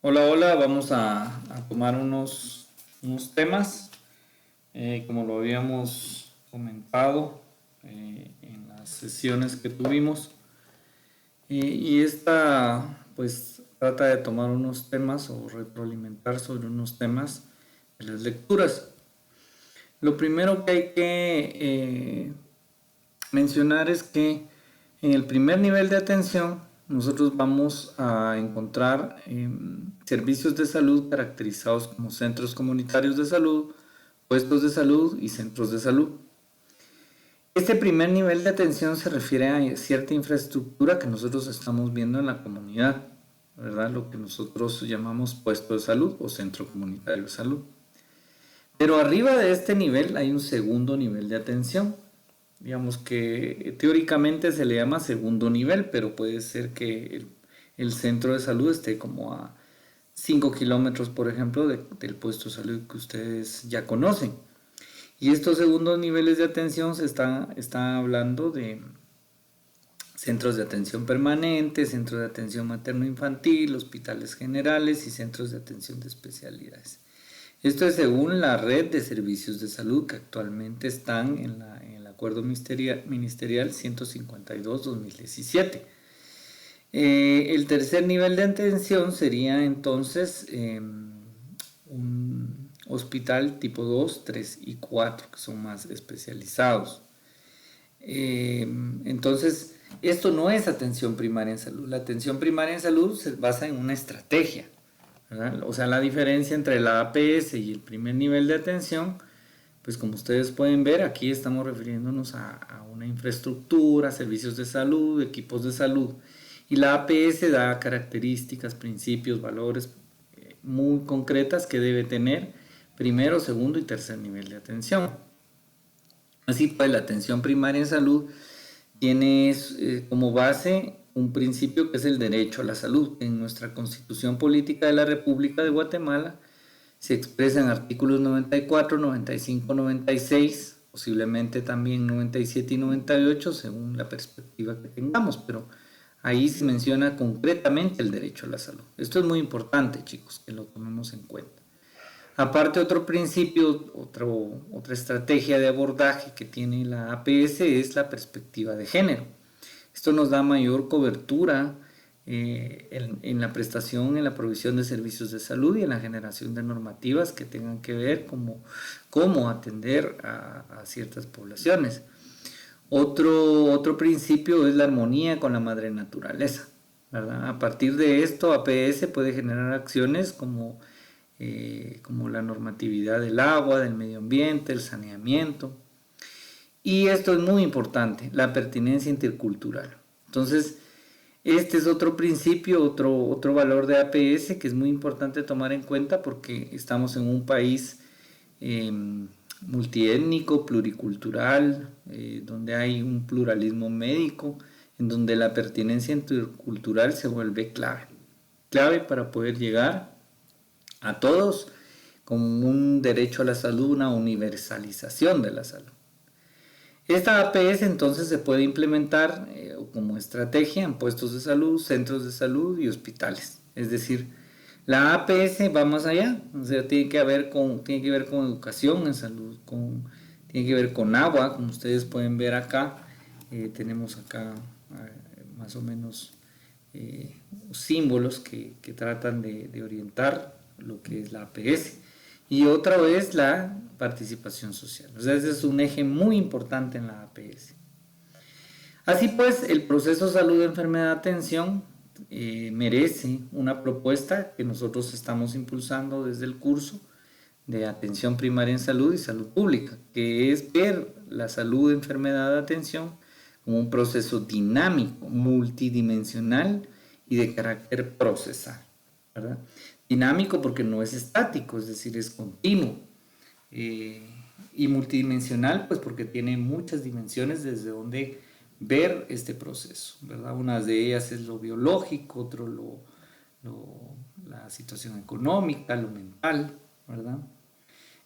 Hola, hola, vamos a tomar unos temas, como lo habíamos comentado en las sesiones que tuvimos. Y esta, pues, trata de tomar unos temas o retroalimentar sobre unos temas de las lecturas. Lo primero que hay que mencionar es que en el primer nivel de atención nosotros vamos a encontrar servicios de salud caracterizados como centros comunitarios de salud, puestos de salud y centros de salud. Este primer nivel de atención se refiere a cierta infraestructura que nosotros estamos viendo en la comunidad, ¿verdad? Lo que nosotros llamamos puesto de salud o centro comunitario de salud. Pero arriba de este nivel hay un segundo nivel de atención. Digamos que teóricamente se le llama segundo nivel, pero puede ser que el centro de salud esté como a 5 kilómetros, por ejemplo, del puesto de salud que ustedes ya conocen. Y estos segundos niveles de atención se está hablando de centros de atención permanente, centros de atención materno-infantil, hospitales generales y centros de atención de especialidades. Esto es según la red de servicios de salud que actualmente están en el acuerdo ministerial 152-2017. El tercer nivel de atención sería entonces un hospital tipo 2, 3 y 4, que son más especializados. Entonces, esto no es atención primaria en salud. La atención primaria en salud se basa en una estrategia, ¿verdad? O sea, la diferencia entre la APS y el primer nivel de atención, pues como ustedes pueden ver, aquí estamos refiriéndonos a una infraestructura, servicios de salud, equipos de salud. Y la APS da características, principios, valores muy concretas que debe tener primero, segundo y tercer nivel de atención. Así pues, la atención primaria en salud tiene como base un principio que es el derecho a la salud. En nuestra Constitución Política de la República de Guatemala se expresa en artículos 94, 95, 96, posiblemente también 97 y 98, según la perspectiva que tengamos, pero ahí se menciona concretamente el derecho a la salud. Esto es muy importante, chicos, que lo tomemos en cuenta. Aparte, otro principio, otra estrategia de abordaje que tiene la APS es la perspectiva de género. Esto nos da mayor cobertura en la prestación, en la provisión de servicios de salud y en la generación de normativas que tengan que ver cómo atender a ciertas poblaciones. Otro principio es la armonía con la madre naturaleza, ¿verdad? A partir de esto, APS puede generar acciones como la normatividad del agua, del medio ambiente, el saneamiento. Y esto es muy importante, la pertinencia intercultural. Entonces, este es otro principio, otro valor de APS que es muy importante tomar en cuenta porque estamos en un país multiétnico, pluricultural, donde hay un pluralismo médico, en donde la pertinencia intercultural se vuelve clave para poder llegar a todos con un derecho a la salud, una universalización de la salud. Esta APS entonces se puede implementar como estrategia en puestos de salud, centros de salud y hospitales. Es decir, la APS va más allá, o sea, tiene que ver con educación en salud, tiene que ver con agua, como ustedes pueden ver acá. Tenemos acá más o menos símbolos que tratan de orientar lo que es la APS. Y otra vez la participación social. O sea, ese es un eje muy importante en la APS. Así pues, el proceso salud, enfermedad, atención merece una propuesta que nosotros estamos impulsando desde el curso de atención primaria en salud y salud pública, que es ver la salud, enfermedad, atención como un proceso dinámico, multidimensional y de carácter procesal, ¿verdad? Dinámico porque no es estático, es decir, es continuo. Y multidimensional, pues porque tiene muchas dimensiones desde donde ver este proceso, ¿verdad? Una de ellas es lo biológico, otro la situación económica, lo mental, ¿verdad?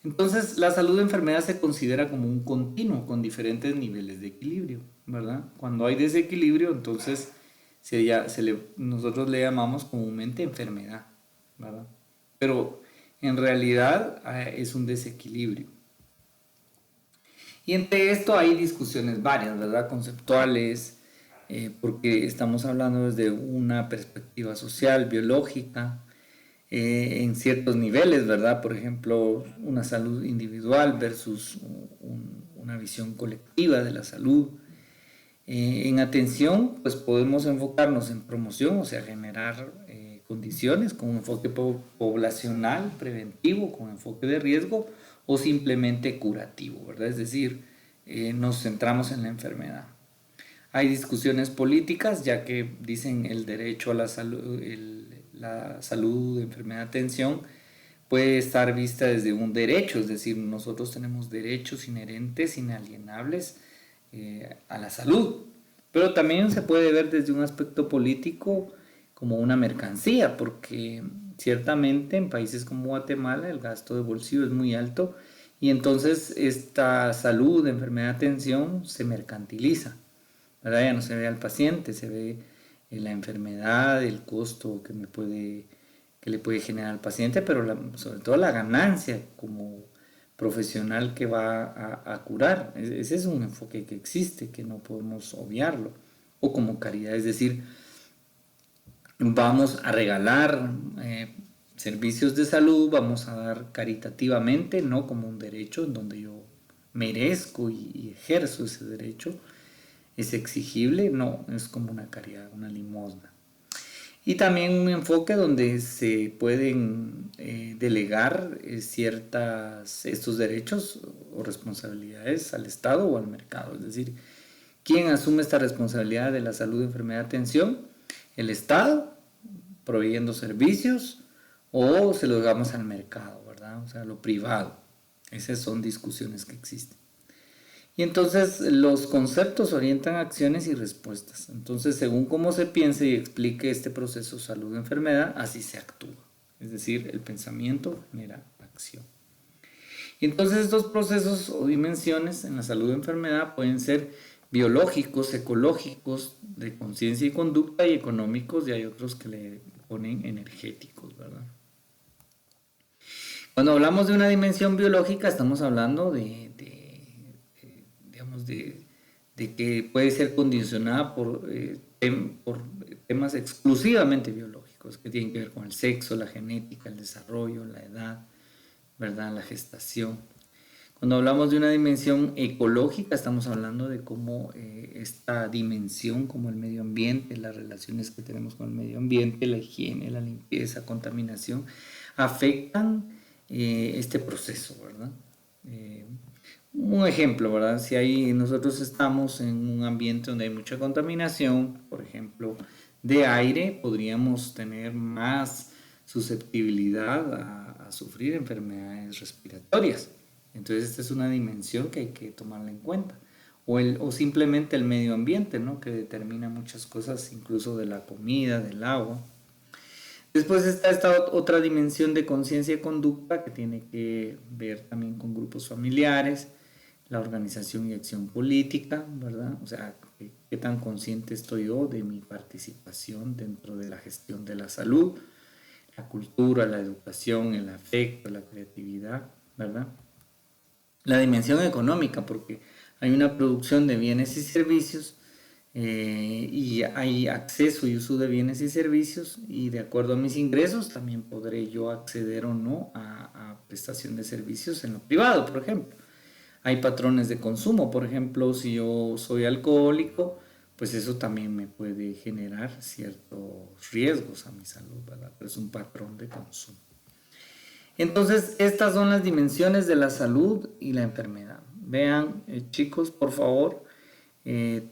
Entonces, la salud de enfermedad se considera como un continuo con diferentes niveles de equilibrio, ¿verdad? Cuando hay desequilibrio, entonces nosotros le llamamos comúnmente enfermedad, ¿verdad? Pero en realidad es un desequilibrio. Y entre esto hay discusiones varias, ¿verdad? Conceptuales, porque estamos hablando desde una perspectiva social, biológica, en ciertos niveles, ¿verdad? Por ejemplo, una salud individual versus una visión colectiva de la salud. En atención, pues podemos enfocarnos en promoción, o sea, generar condiciones con un enfoque poblacional, preventivo, con enfoque de riesgo, o simplemente curativo, ¿verdad? Es decir, nos centramos en la enfermedad. Hay discusiones políticas, ya que dicen el derecho a la salud, la salud, enfermedad, atención, puede estar vista desde un derecho, es decir, nosotros tenemos derechos inherentes, inalienables a la salud, pero también se puede ver desde un aspecto político como una mercancía, porque ciertamente en países como Guatemala el gasto de bolsillo es muy alto y entonces esta salud, enfermedad, atención se mercantiliza, ¿verdad? Ya no se ve al paciente, se ve la enfermedad, el costo que le puede generar al paciente, pero sobre todo la ganancia como profesional que va a curar. Ese es un enfoque que existe, que no podemos obviarlo. O como caridad, es decir, vamos a regalar servicios de salud, vamos a dar caritativamente, no como un derecho en donde yo merezco y ejerzo ese derecho, es exigible, no, es como una caridad, una limosna. Y también un enfoque donde se pueden delegar estos derechos o responsabilidades al Estado o al mercado. Es decir, ¿quién asume esta responsabilidad de la salud, enfermedad, atención? El Estado, proveyendo servicios, o se lo dejamos al mercado, ¿verdad? O sea, lo privado. Esas son discusiones que existen. Y entonces los conceptos orientan acciones y respuestas. Entonces, según cómo se piense y explique este proceso salud-enfermedad, así se actúa. Es decir, el pensamiento genera acción. Y entonces estos procesos o dimensiones en la salud-enfermedad pueden ser biológicos, ecológicos, de conciencia y conducta, y económicos, y hay otros que le ponen energéticos, ¿verdad? Cuando hablamos de una dimensión biológica, estamos hablando digamos, de que puede ser condicionada por temas exclusivamente biológicos, que tienen que ver con el sexo, la genética, el desarrollo, la edad, ¿verdad? La gestación. Cuando hablamos de una dimensión ecológica, estamos hablando de cómo esta dimensión, como el medio ambiente, las relaciones que tenemos con el medio ambiente, la higiene, la limpieza, contaminación, afectan este proceso, ¿verdad? Un ejemplo, ¿verdad? Si nosotros estamos en un ambiente donde hay mucha contaminación, por ejemplo, de aire, podríamos tener más susceptibilidad a sufrir enfermedades respiratorias. Entonces esta es una dimensión que hay que tomarla en cuenta. O simplemente el medio ambiente, ¿no? Que determina muchas cosas, incluso de la comida, del agua. Después está esta otra dimensión de conciencia y conducta que tiene que ver también con grupos familiares, la organización y acción política, ¿verdad? O sea, qué tan consciente estoy yo de mi participación dentro de la gestión de la salud, la cultura, la educación, el afecto, la creatividad, ¿verdad? La dimensión económica, porque hay una producción de bienes y servicios y hay acceso y uso de bienes y servicios, y de acuerdo a mis ingresos también podré yo acceder o no a prestación de servicios en lo privado, por ejemplo. Hay patrones de consumo, por ejemplo, si yo soy alcohólico, pues eso también me puede generar ciertos riesgos a mi salud, ¿verdad? Pero es un patrón de consumo. Entonces, estas son las dimensiones de la salud y la enfermedad. Vean, chicos, por favor,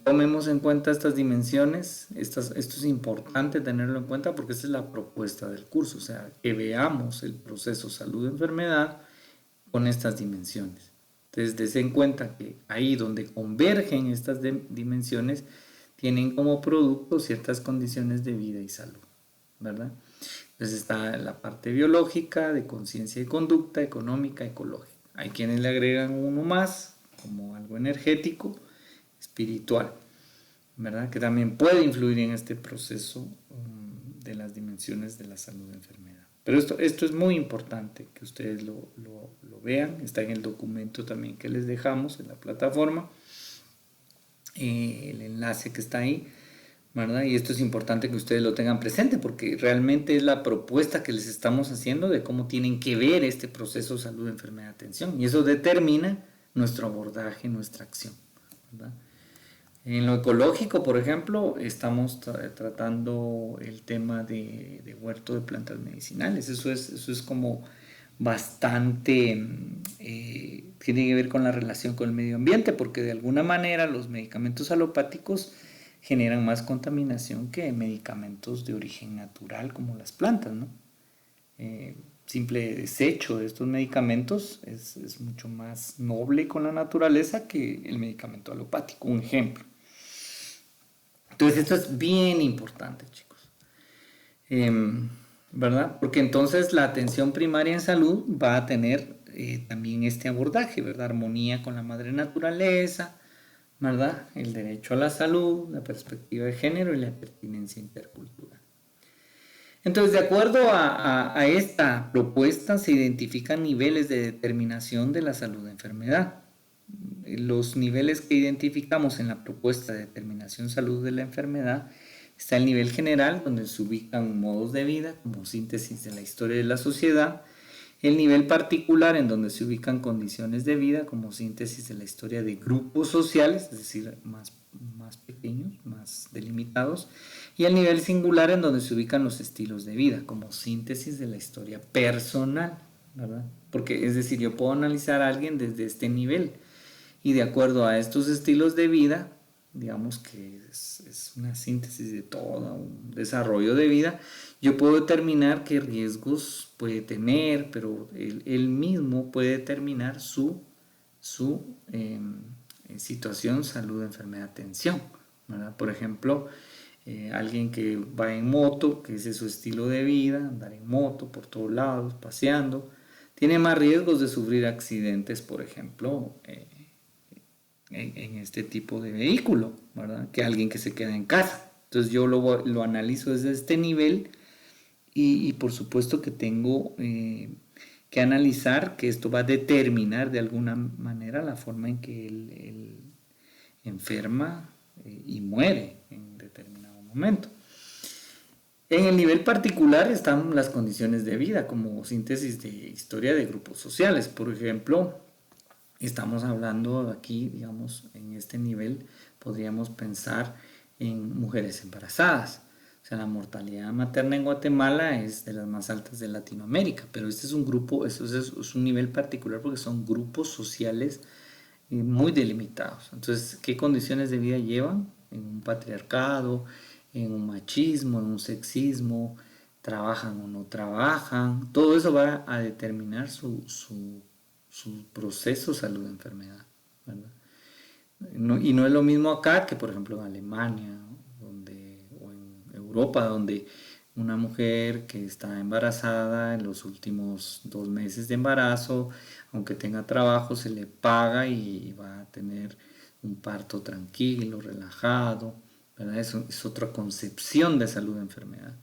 tomemos en cuenta estas dimensiones. Esto es importante tenerlo en cuenta porque esa es la propuesta del curso, o sea, que veamos el proceso salud-enfermedad con estas dimensiones. Entonces, dense en cuenta que ahí donde convergen estas dimensiones tienen como producto ciertas condiciones de vida y salud, ¿verdad? Entonces está la parte biológica, de conciencia y conducta, económica, ecológica. Hay quienes le agregan uno más, como algo energético, espiritual, ¿verdad? Que también puede influir en este proceso de las dimensiones de la salud y enfermedad. Pero esto es muy importante que ustedes lo vean, está en el documento también que les dejamos en la plataforma, el enlace que está ahí, ¿verdad? Y esto es importante que ustedes lo tengan presente porque realmente es la propuesta que les estamos haciendo de cómo tienen que ver este proceso salud, enfermedad, atención. Y eso determina nuestro abordaje, nuestra acción, ¿verdad? En lo ecológico, por ejemplo, estamos tratando el tema de huerto de plantas medicinales. Eso es como bastante, tiene que ver con la relación con el medio ambiente, porque de alguna manera los medicamentos alopáticos generan más contaminación que medicamentos de origen natural como las plantas, ¿no? Simple desecho de estos medicamentos es mucho más noble con la naturaleza que el medicamento alopático, un ejemplo. Entonces esto es bien importante, chicos. ¿Verdad? Porque entonces la atención primaria en salud va a tener también este abordaje, ¿verdad? Armonía con la madre naturaleza, ¿verdad? El derecho a la salud, la perspectiva de género y la pertinencia intercultural. Entonces, de acuerdo a esta propuesta, se identifican niveles de determinación de la salud de enfermedad. Los niveles que identificamos en la propuesta de determinación salud de la enfermedad está el nivel general, donde se ubican modos de vida como síntesis de la historia de la sociedad, el nivel particular, en donde se ubican condiciones de vida como síntesis de la historia de grupos sociales, es decir, más pequeños, más delimitados, y el nivel singular, en donde se ubican los estilos de vida como síntesis de la historia personal, ¿verdad? Porque es decir, yo puedo analizar a alguien desde este nivel y de acuerdo a estos estilos de vida, digamos que es una síntesis de todo un desarrollo de vida, yo puedo determinar qué riesgos puede tener, pero él mismo puede determinar su situación, salud, enfermedad, atención, ¿verdad? Por ejemplo, alguien que va en moto, que ese es su estilo de vida, andar en moto por todos lados, paseando, tiene más riesgos de sufrir accidentes, por ejemplo, en este tipo de vehículo, ¿verdad? Que alguien que se queda en casa. Entonces yo lo analizo desde este nivel y por supuesto que tengo que analizar que esto va a determinar de alguna manera la forma en que él enferma y muere en determinado momento. En el nivel particular están las condiciones de vida como síntesis de historia de grupos sociales. Por ejemplo, estamos hablando aquí, digamos, en este nivel podríamos pensar en mujeres embarazadas. O sea, la mortalidad materna en Guatemala es de las más altas de Latinoamérica, pero este es un grupo, es un nivel particular porque son grupos sociales muy delimitados. Entonces, ¿qué condiciones de vida llevan? En un patriarcado, en un machismo, en un sexismo, trabajan o no trabajan. Todo eso va a determinar su proceso salud-enfermedad, ¿verdad? Y no es lo mismo acá que, por ejemplo, en Alemania o en Europa, donde una mujer que está embarazada en los últimos 2 meses de embarazo, aunque tenga trabajo, se le paga y va a tener un parto tranquilo, relajado, ¿verdad? Eso es otra concepción de salud-enfermedad.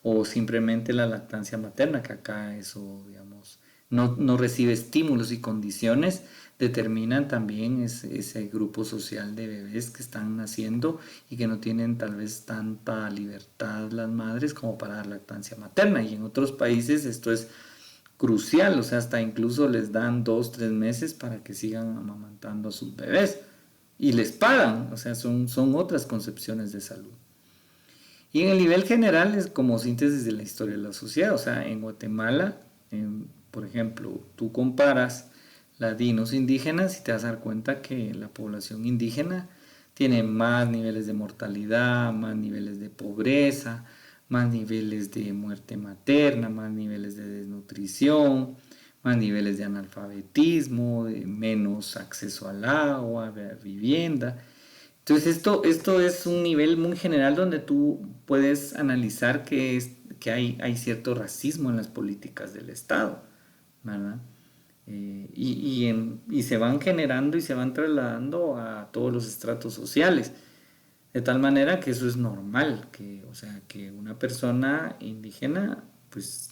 O simplemente la lactancia materna, que acá eso, digamos, no recibe estímulos y condiciones, determinan también ese grupo social de bebés que están naciendo y que no tienen tal vez tanta libertad las madres como para dar lactancia materna. Y en otros países esto es crucial, o sea, hasta incluso les dan 2, 3 meses para que sigan amamantando a sus bebés y les pagan, o sea, son otras concepciones de salud. Y en el nivel general es como síntesis de la historia de la sociedad. O sea, en Guatemala, por ejemplo, tú comparas las dinos indígenas y te vas a dar cuenta que la población indígena tiene más niveles de mortalidad, más niveles de pobreza, más niveles de muerte materna, más niveles de desnutrición, más niveles de analfabetismo, de menos acceso al agua, a la vivienda. Entonces esto es un nivel muy general donde tú puedes analizar que hay cierto racismo en las políticas del Estado, ¿verdad? Y se van generando y se van trasladando a todos los estratos sociales, de tal manera que eso es normal, o sea, que una persona indígena pues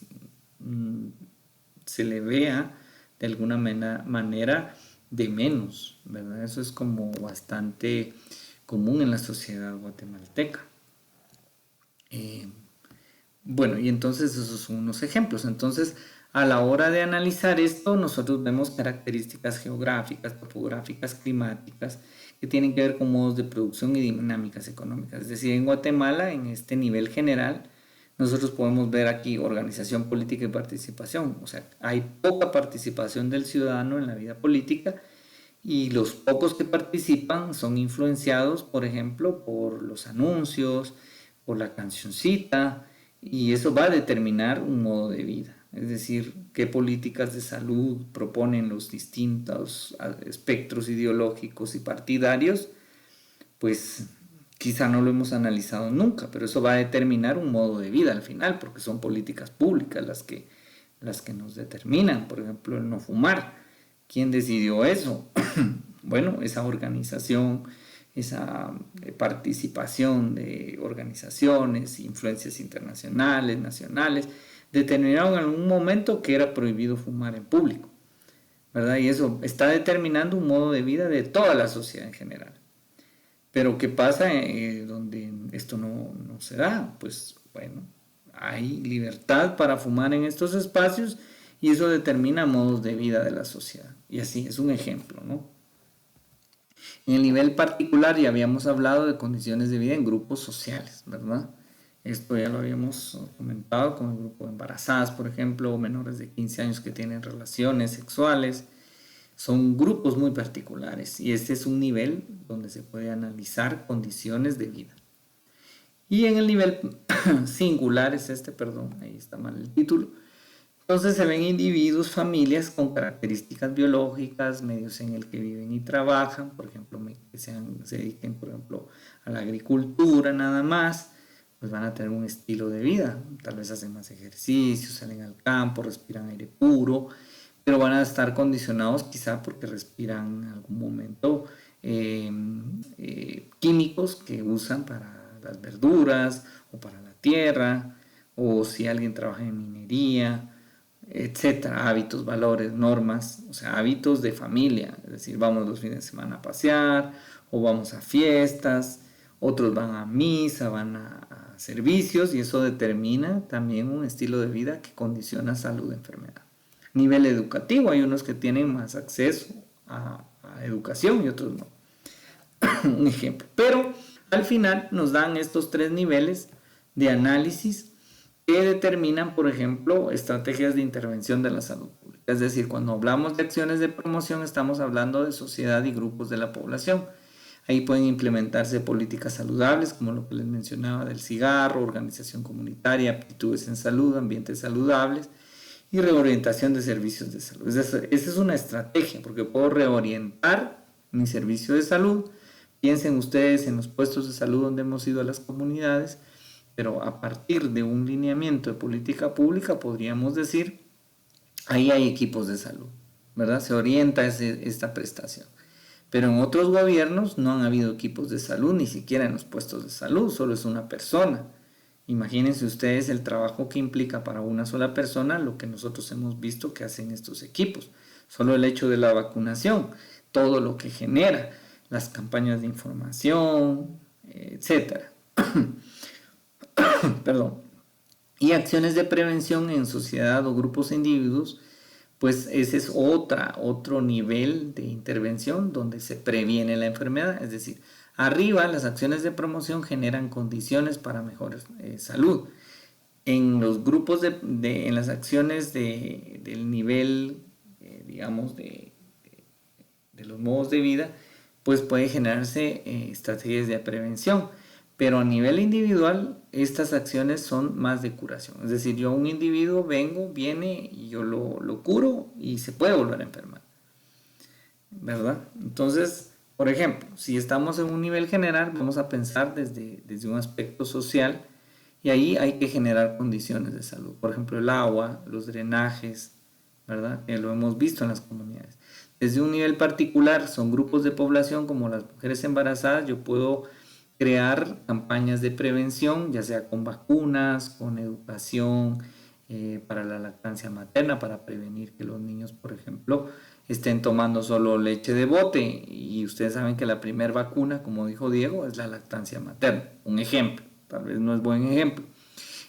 se le vea de alguna manera de menos, ¿verdad? Eso es como bastante común en la sociedad guatemalteca. Bueno, y entonces esos son unos ejemplos. Entonces, a la hora de analizar esto, nosotros vemos características geográficas, topográficas, climáticas, que tienen que ver con modos de producción y dinámicas económicas. Es decir, en Guatemala, en este nivel general, nosotros podemos ver aquí organización política y participación. O sea, hay poca participación del ciudadano en la vida política y los pocos que participan son influenciados, por ejemplo, por los anuncios, por la cancioncita, y eso va a determinar un modo de vida. Es decir, qué políticas de salud proponen los distintos espectros ideológicos y partidarios, pues quizá no lo hemos analizado nunca, pero eso va a determinar un modo de vida al final, porque son políticas públicas las que nos determinan. Por ejemplo, el no fumar. ¿Quién decidió eso? Bueno, esa organización, esa participación de organizaciones, influencias internacionales, nacionales, determinaron en algún momento que era prohibido fumar en público, ¿verdad? Y eso está determinando un modo de vida de toda la sociedad en general. Pero ¿qué pasa donde esto no se da? Pues bueno, hay libertad para fumar en estos espacios y eso determina modos de vida de la sociedad. Y así es un ejemplo, ¿no? En el nivel particular ya habíamos hablado de condiciones de vida en grupos sociales, ¿verdad? Esto ya lo habíamos comentado con el grupo de embarazadas, por ejemplo, o menores de 15 años que tienen relaciones sexuales. Son grupos muy particulares y este es un nivel donde se puede analizar condiciones de vida. Y en el nivel singular es perdón, ahí está mal el título. Entonces se ven individuos, familias con características biológicas, medios en el que viven y trabajan, por ejemplo, que se dediquen, por ejemplo, a la agricultura nada más, pues van a tener un estilo de vida, tal vez hacen más ejercicio, salen al campo, respiran aire puro, pero van a estar condicionados quizá porque respiran en algún momento químicos que usan para las verduras o para la tierra, o si alguien trabaja en minería, etcétera, hábitos, valores, normas, o sea, hábitos de familia, es decir, vamos los fines de semana a pasear o vamos a fiestas, otros van a misa, van a servicios y eso determina también un estilo de vida que condiciona salud, enfermedad. Nivel educativo, hay unos que tienen más acceso a educación y otros no. Un ejemplo. Pero al final nos dan estos tres niveles de análisis que determinan, por ejemplo, estrategias de intervención de la salud pública. Es decir, cuando hablamos de acciones de promoción, estamos hablando de sociedad y grupos de la población. Ahí pueden implementarse políticas saludables, como lo que les mencionaba del cigarro, organización comunitaria, aptitudes en salud, ambientes saludables y reorientación de servicios de salud. Esa es una estrategia, porque puedo reorientar mi servicio de salud. Piensen ustedes en los puestos de salud donde hemos ido a las comunidades, pero a partir de un lineamiento de política pública podríamos decir, ahí hay equipos de salud, ¿verdad? Se orienta esta prestación. Pero en otros gobiernos no han habido equipos de salud, ni siquiera en los puestos de salud, solo es una persona. Imagínense ustedes el trabajo que implica para una sola persona lo que nosotros hemos visto que hacen estos equipos. Solo el hecho de la vacunación, todo lo que genera, las campañas de información, etcétera. Perdón. Y acciones de prevención en sociedad o grupos e individuos, pues ese es otro nivel de intervención donde se previene la enfermedad. Es decir, arriba las acciones de promoción generan condiciones para mejor salud. En los grupos en las acciones del nivel, digamos, de los modos de vida, pues puede generarse estrategias de prevención. Pero a nivel individual, estas acciones son más de curación. Es decir, yo un individuo viene y yo lo curo y se puede volver a enfermar, ¿verdad? Entonces, por ejemplo, si estamos en un nivel general, vamos a pensar desde un aspecto social y ahí hay que generar condiciones de salud. Por ejemplo, el agua, los drenajes, ¿verdad? Que lo hemos visto en las comunidades. Desde un nivel particular, son grupos de población como las mujeres embarazadas, yo puedo crear campañas de prevención, ya sea con vacunas, con educación para la lactancia materna, para prevenir que los niños, por ejemplo, estén tomando solo leche de bote. Y ustedes saben que la primera vacuna, como dijo Diego, es la lactancia materna. Un ejemplo, tal vez no es buen ejemplo.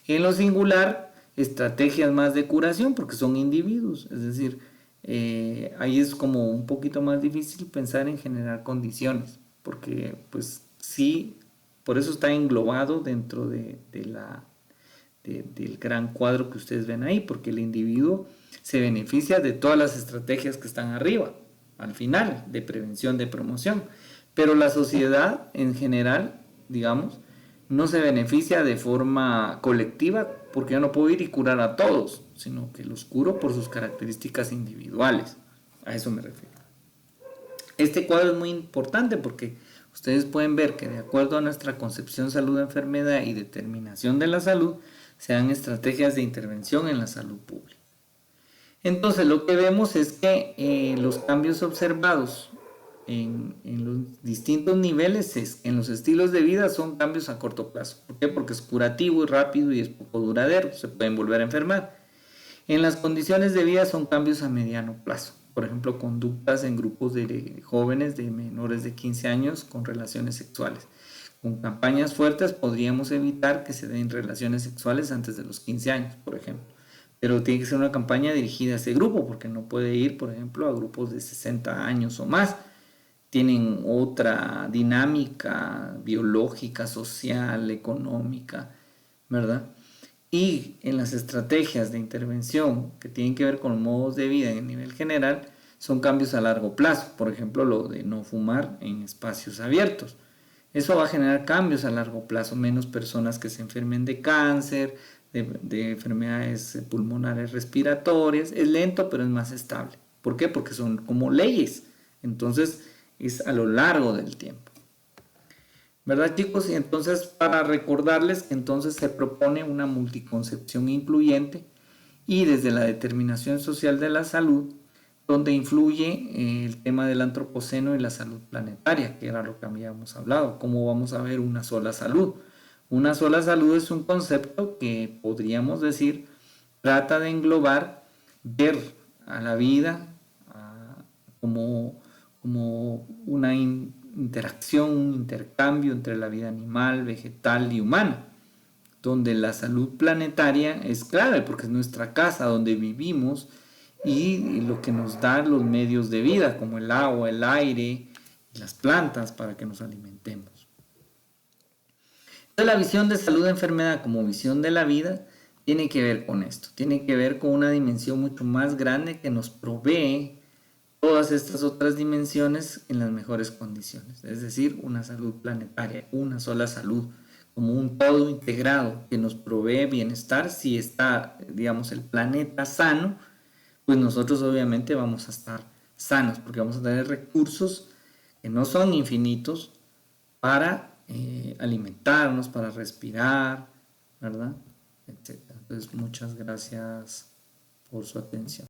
En lo singular, estrategias más de curación, porque son individuos, es decir, ahí es como un poquito más difícil pensar en generar condiciones, porque pues sí, por eso está englobado dentro del gran cuadro que ustedes ven ahí, porque el individuo se beneficia de todas las estrategias que están arriba, al final, de prevención, de promoción, pero la sociedad en general, digamos, no se beneficia de forma colectiva, porque yo no puedo ir y curar a todos, sino que los curo por sus características individuales. A eso me refiero. Este cuadro es muy importante porque ustedes pueden ver que de acuerdo a nuestra concepción salud-enfermedad y determinación de la salud, se dan estrategias de intervención en la salud pública. Entonces lo que vemos es que los cambios observados en los distintos niveles en los estilos de vida son cambios a corto plazo. ¿Por qué? Porque es curativo y rápido y es poco duradero, se pueden volver a enfermar. En las condiciones de vida son cambios a mediano plazo. Por ejemplo, conductas en grupos de jóvenes de menores de 15 años con relaciones sexuales. Con campañas fuertes podríamos evitar que se den relaciones sexuales antes de los 15 años, por ejemplo. Pero tiene que ser una campaña dirigida a ese grupo, porque no puede ir, por ejemplo, a grupos de 60 años o más. Tienen otra dinámica biológica, social, económica, ¿verdad? Y en las estrategias de intervención que tienen que ver con modos de vida en el nivel general, son cambios a largo plazo. Por ejemplo, lo de no fumar en espacios abiertos. Eso va a generar cambios a largo plazo, menos personas que se enfermen de cáncer, de enfermedades pulmonares respiratorias. Es lento, pero es más estable. ¿Por qué? Porque son como leyes. Entonces, es a lo largo del tiempo. ¿Verdad, chicos? Y entonces, para recordarles que entonces se propone una multiconcepción incluyente y desde la determinación social de la salud, donde influye el tema del antropoceno y la salud planetaria, que era lo que habíamos hablado. ¿Cómo vamos a ver una sola salud? Una sola salud es un concepto que podríamos decir trata de englobar, ver a la vida como una interacción, un intercambio entre la vida animal, vegetal y humana, donde la salud planetaria es clave porque es nuestra casa donde vivimos y lo que nos da los medios de vida, como el agua, el aire y las plantas para que nos alimentemos. Entonces, la visión de salud-enfermedad como visión de la vida tiene que ver con esto, tiene que ver con una dimensión mucho más grande que nos provee todas estas otras dimensiones en las mejores condiciones, es decir, una salud planetaria, una sola salud, como un todo integrado que nos provee bienestar. Si está, digamos, el planeta sano, pues nosotros obviamente vamos a estar sanos, porque vamos a tener recursos que no son infinitos para alimentarnos, para respirar, ¿verdad? Etcétera. Entonces, muchas gracias por su atención.